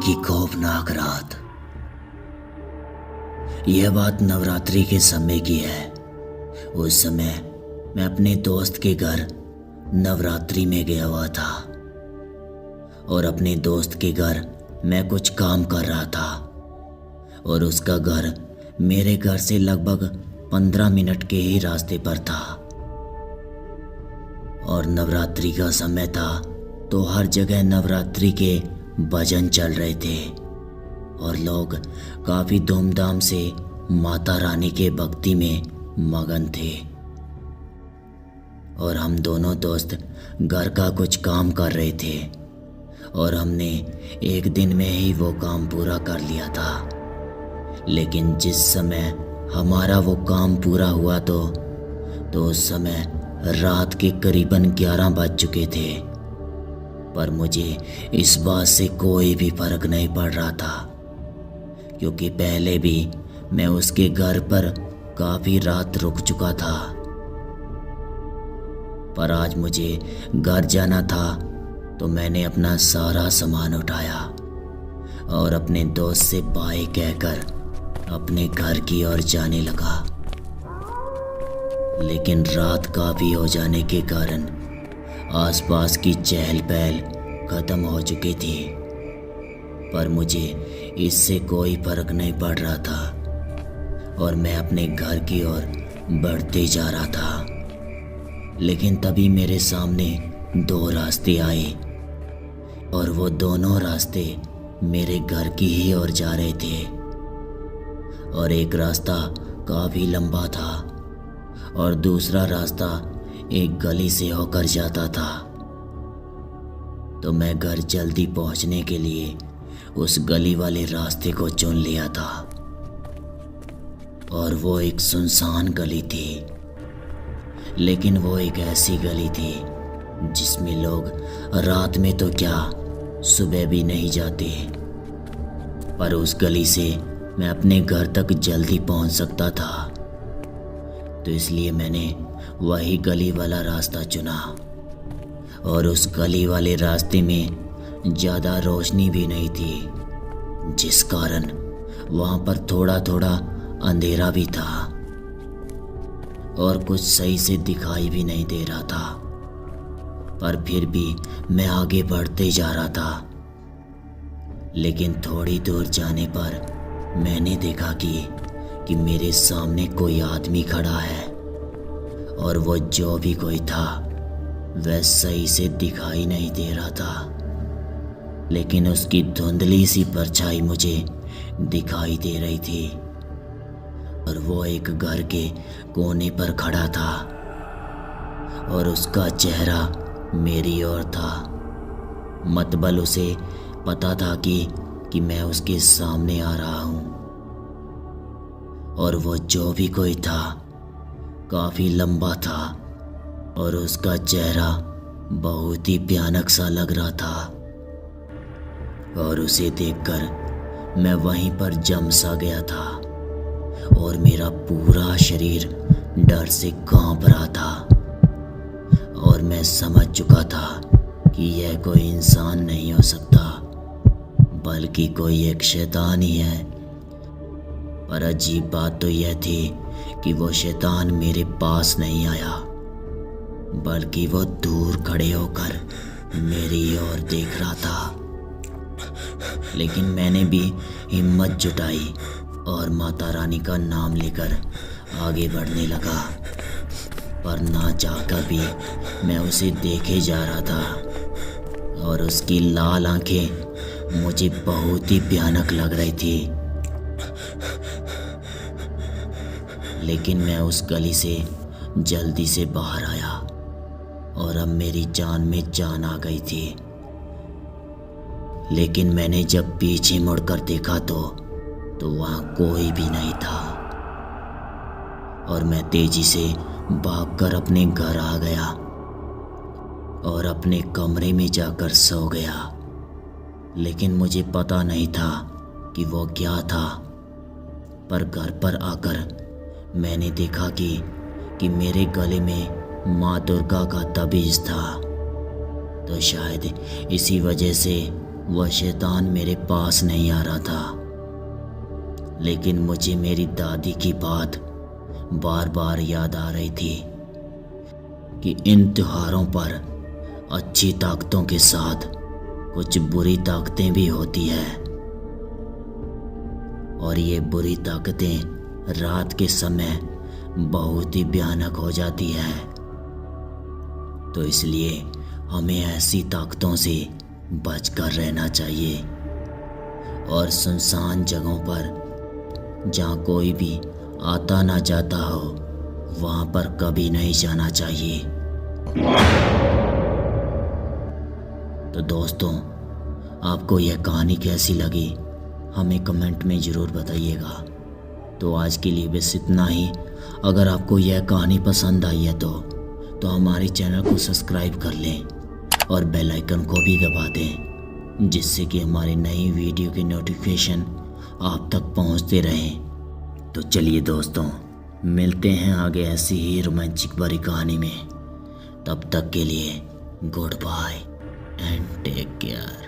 की खौफनाक रात। यह बात नवरात्रि के समय की है। उस समय मैं अपने दोस्त के घर नवरात्रि में गया हुआ था और अपने दोस्त के घर मैं कुछ काम कर रहा था और उसका घर मेरे घर से लगभग 15 मिनट के ही रास्ते पर था। और नवरात्रि का समय था तो हर जगह नवरात्रि के भजन चल रहे थे और लोग काफ़ी धूमधाम से माता रानी के भक्ति में मगन थे। और हम दोनों दोस्त घर का कुछ काम कर रहे थे और हमने एक दिन में ही वो काम पूरा कर लिया था। लेकिन जिस समय हमारा वो काम पूरा हुआ तो उस समय रात के करीबन 11 बज चुके थे। पर मुझे इस बात से कोई भी फर्क नहीं पड़ रहा था क्योंकि पहले भी मैं उसके घर पर काफ़ी रात रुक चुका था। पर आज मुझे घर जाना था तो मैंने अपना सारा सामान उठाया और अपने दोस्त से बाय कहकर अपने घर की ओर जाने लगा। लेकिन रात काफ़ी हो जाने के कारण आसपास की चहल पहल खत्म हो चुकी थी। पर मुझे इससे कोई फर्क नहीं पड़ रहा था और मैं अपने घर की ओर बढ़ते जा रहा था। लेकिन तभी मेरे सामने 2 रास्ते आए और वो दोनों रास्ते मेरे घर की ही ओर जा रहे थे। और एक रास्ता काफ़ी लंबा था और दूसरा रास्ता एक गली से होकर जाता था। तो मैं घर जल्दी पहुंचने के लिए उस गली वाले रास्ते को चुन लिया था। और वो एक सुनसान गली थी, लेकिन वो एक ऐसी गली थी जिसमें लोग रात में तो क्या सुबह भी नहीं जाते। पर उस गली से मैं अपने घर तक जल्दी पहुंच सकता था तो इसलिए मैंने वही गली वाला रास्ता चुना। और उस गली वाले रास्ते में ज़्यादा रोशनी भी नहीं थी, जिस कारण वहाँ पर थोड़ा थोड़ा अंधेरा भी था और कुछ सही से दिखाई भी नहीं दे रहा था। पर फिर भी मैं आगे बढ़ते जा रहा था। लेकिन थोड़ी दूर जाने पर मैंने देखा कि मेरे सामने कोई आदमी खड़ा है और वो जो भी कोई था वह सही से दिखाई नहीं दे रहा था। लेकिन उसकी धुंधली सी परछाई मुझे दिखाई दे रही थी और वो एक घर के कोने पर खड़ा था और उसका चेहरा मेरी ओर था। मतबल उसे पता था कि मैं उसके सामने आ रहा हूँ। और वो जो भी कोई था काफ़ी लंबा था और उसका चेहरा बहुत ही भयानक सा लग रहा था। और उसे देखकर मैं वहीं पर जम सा गया था और मेरा पूरा शरीर डर से कांप रहा था। और मैं समझ चुका था कि यह कोई इंसान नहीं हो सकता बल्कि कोई एक शैतान ही है। पर अजीब बात तो यह थी कि वो शैतान मेरे पास नहीं आया बल्कि वो दूर खड़े होकर मेरी ओर देख रहा था। लेकिन मैंने भी हिम्मत जुटाई और माता रानी का नाम लेकर आगे बढ़ने लगा। पर ना चाहकर भी मैं उसे देखे जा रहा था और उसकी लाल आंखें मुझे बहुत ही भयानक लग रही थी। लेकिन मैं उस गली से जल्दी से बाहर आया और अब मेरी जान में जान आ गई थी। लेकिन मैंने जब पीछे मुड़कर देखा तो वहाँ कोई भी नहीं था और मैं तेजी से भागकर अपने घर आ गया और अपने कमरे में जाकर सो गया। लेकिन मुझे पता नहीं था कि वो क्या था। पर घर पर आकर मैंने देखा कि मेरे गले में माँ दुर्गा का तबीज था। तो शायद इसी वजह से वह शैतान मेरे पास नहीं आ रहा था, लेकिन मुझे मेरी दादी की बात बार बार याद आ रही थी कि इन त्योहारों पर अच्छी ताकतों के साथ कुछ बुरी ताकतें भी होती है, और ये बुरी ताकतें रात के समय बहुत ही भयानक हो जाती है। तो इसलिए हमें ऐसी ताकतों से बचकर रहना चाहिए और सुनसान जगहों पर जहाँ कोई भी आता ना जाता हो वहाँ पर कभी नहीं जाना चाहिए। तो दोस्तों, आपको यह कहानी कैसी लगी हमें कमेंट में ज़रूर बताइएगा। तो आज के लिए बस इतना ही। अगर आपको यह कहानी पसंद आई है तो हमारे चैनल को सब्सक्राइब कर लें और बेल आइकन को भी दबा दें, जिससे कि हमारी नई वीडियो की नोटिफिकेशन आप तक पहुंचते रहें। तो चलिए दोस्तों, मिलते हैं आगे ऐसी ही रोमांचिक भरी कहानी में। तब तक के लिए good bye and take care.